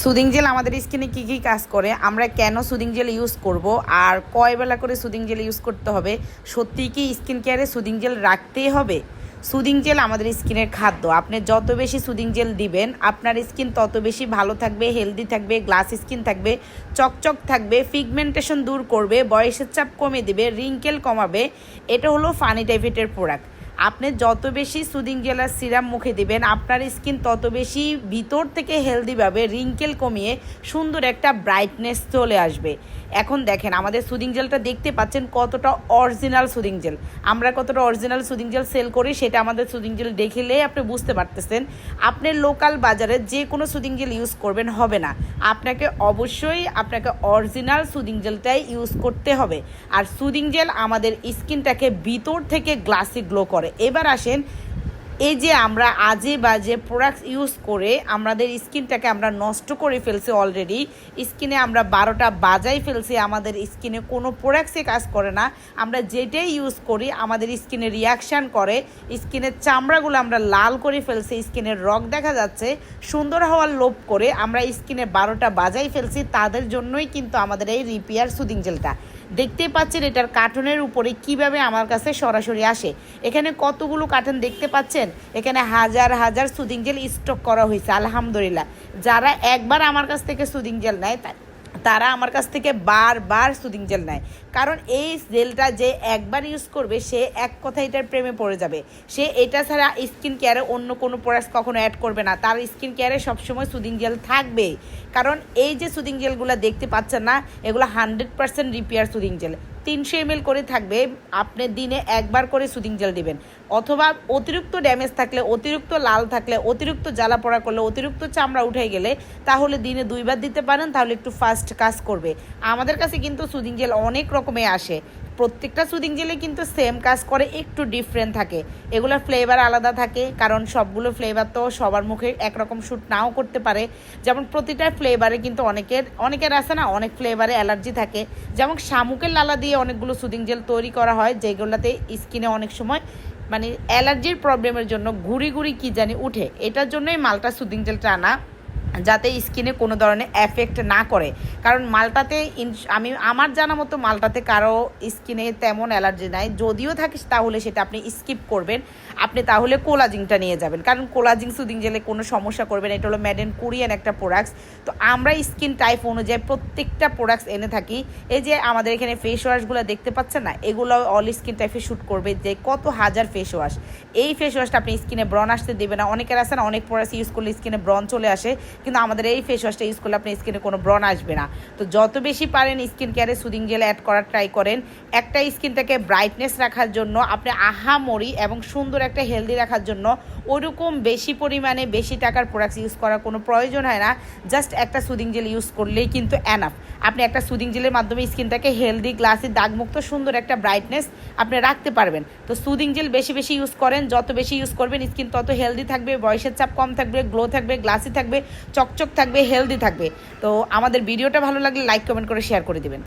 Soothing jail আমাদের স্কিনে কী কী কাজ করে, আমরা কেন সুদিং জেল ইউজ করব, আর কয় বেলা করে সুদিং জেল ইউজ করতে হবে, সত্যিই কি স্কিন কেয়ারে সুদিং জেল রাখতেই হবে? সুদিং জেল আমাদের স্কিনের খাদ্য। আপনি যত বেশি সুদিং জেল দিবেন আপনার স্কিন তত বেশি ভালো থাকবে, হেলদি থাকবে, গ্লাস স্কিন থাকবে, চকচক থাকবে, পিগমেন্টেশন দূর করবে, বয়সের চাপ কমিয়ে দেবে, রিঙ্কেল কমাবে। এটা হলো ফানি টাইপের প্রোডাক্ট। আপনি যত বেশি সুদিং জেল আর সিরাম মুখে দিবেন আপনার স্কিন তত বেশি ভিতর থেকে হেলদিভাবে রিঙ্কেল কমিয়ে সুন্দর একটা ব্রাইটনেস চলে আসবে। এখন দেখেন আমাদের সুদিং জেলটা দেখতে পাচ্ছেন কতটা অরিজিনাল সুদিং জেল। আমরা কতটা অরিজিনাল সুদিং জেল সেল করি সেটা আমাদের সুদিং জেল দেখলেই আপনি বুঝতে পারতেছেন। আপনি লোকাল বাজারে যে কোনো সুদিং জেল ইউজ করবেন হবে না, আপনাকে অবশ্যই অরিজিনাল সুদিং জেলটাই ইউজ করতে হবে। আর সুদিং জেল আমাদের স্কিনটাকে ভিতর থেকে গ্লাসি গ্লো করে। এবার আসেন, এই যে আমরা আজে বাজে প্রোডাক্টস ইউজ করে আমাদের স্কিনটাকে আমরা নষ্ট করে ফেলছি, অলরেডি স্কিনে আমরা 12টা বাজাই ফেলছি, আমাদের স্কিনে কোনো প্রোডাক্টসে কাজ করে না। আমরা যেটাই ইউজ করি আমাদের স্কিনে রিয়াকশান করে, স্কিনের চামড়াগুলো আমরা লাল করে ফেলছি, স্কিনের রগ দেখা যাচ্ছে, সুন্দর হওয়ার লোভ করে আমরা স্কিনে 12টা বাজাই ফেলছি। তাদের জন্যই কিন্তু আমাদের এই রিপেয়ার সুদিং জেলটা দেখতে পাচ্ছেন। এটার কার্টনের উপরে কিভাবে আমার কাছে সরাসরি আসে, এখানে কতগুলো কার্টন দেখতে পাচ্ছেন, এখানে হাজার হাজার সুদিং জেল স্টক করা হয়েছে। আলহামদুলিল্লাহ, যারা একবার আমার কাছ থেকে সুদিং জেল নেয় তারা আমার কাছ থেকে বারবার সুদিং জেল নেয়। কারণ এই জেলটা যে একবার ইউজ করবে সে এক কথা এটার প্রেমে পড়ে যাবে। সে এটা ছাড়া স্কিন কেয়ারে অন্য কোনো প্রোডাক্টস কখনো অ্যাড করবে না, তার স্কিন কেয়ারে সবসময় সুদিং জেল থাকবে। কারণ এই যে সুদিং জেলগুলো দেখতে পাচ্ছেন না, এগুলো 100% রিপেয়ার সুদিং জেল। 300 ml করে থাকবে। আপনি দিনে একবার করে সুদিং জেল দিবেন, অথবা অতিরিক্ত ড্যামেজ থাকলে, অতিরিক্ত লাল থাকলে, অতিরিক্ত জ্বালা পোড়া করলে, অতিরিক্ত চামড়া উঠে গেলে তাহলে দিনে 2বার দিতে পারেন, তাহলে একটু ফাস্ট কাজ করবে। আমাদের কাছে কিন্তু সুদিং জেল অনেক রকমের আসে, প্রত্যেকটা সুদিং জেলে কিন্তু সেম কাজ করে, একটু ডিফারেন্ট থাকে। এগুলোর ফ্লেভার আলাদা থাকে, কারণ সবগুলো ফ্লেভার তো সবার মুখে একরকম শ্যুট নাও করতে পারে। যেমন প্রতিটা ফ্লেভারে কিন্তু অনেকের আছে না, অনেক ফ্লেভারে অ্যালার্জি থাকে। যেমন শামুকের লালা দিয়ে অনেকগুলো সুদিং জেল তৈরি করা হয়, যেগুলোতে স্কিনে অনেক সময় মানে অ্যালার্জির প্রবলেমের জন্য ঘুরি ঘুরি কী জানি উঠে। এটার জন্যই মাল্টা সুদিং জেলটা আনা, যাতে স্কিনে কোনো ধরনের এফেক্ট না করে। কারণ মালটাতে আমার জানা মতো মালটাতে কারো স্কিনে তেমন অ্যালার্জি নাই, যদিও থাকে তাহলে সেটা আপনি স্কিপ করবেন। আপনি তাহলে কোলাজিংটা নিয়ে যাবেন, কারণ কোলাজিং সুদিং জেলে কোনো সমস্যা করবেন। এটা হলো মেড ইন কোরিয়ান একটা প্রোডাক্টস। তো আমরা স্কিন টাইপ অনুযায়ী প্রত্যেকটা প্রোডাক্টস এনে থাকি। এই যে আমাদের এখানে ফেস ওয়াশগুলো দেখতে পাচ্ছেন না, এগুলো অল স্কিন টাইপে শ্যুট করবে। যে কত হাজার ফেস ওয়াশ, এই ফেস ওয়াশটা আপনি স্কিনে ব্রণ আসতে দেবে না। অনেকের আছে না, অনেক প্রোডাক্টস ইউজ করলে স্কিনে ব্রণ চলে আসে, কিন্তু আমাদের এই ফেস ওয়াশটা ইউজ করলে আপনার স্কিনে কোনো ব্রণ আসবে না। তো যত বেশি পারেন স্কিন কেয়ারে সুদিং জেল অ্যাড করার ট্রাই করেন। একটা স্কিনটাকে ব্রাইটনেস রাখার জন্য, আপনি আহামরি এবং সুন্দর একটা হেলদি রাখার জন্য ওরকম বেশি পরিমাণে বেশি টাকার প্রোডাক্টস ইউজ করার কোনো প্রয়োজন হয় না। জাস্ট একটা সুদিং জেল ইউজ করলেই কিন্তু এনাফ। আপনি একটা সুদিং জেলের মাধ্যমে স্কিনটাকে হেলদি, গ্লাসি, দাগমুক্ত সুন্দর একটা ব্রাইটনেস আপনি রাখতে পারবেন। তো সুদিং জেল বেশি বেশি ইউজ করেন, যত বেশি ইউজ করবেন স্কিন তত হেলদি থাকবে, বয়সের চাপ কম থাকবে, গ্লো থাকবে, গ্লাসি থাকবে, চকচক থাকবে, হেলদি থাকবে। তো আমাদের ভিডিওটা ভালো লাগলে লাইক কমেন্ট করে শেয়ার করে দিবেন।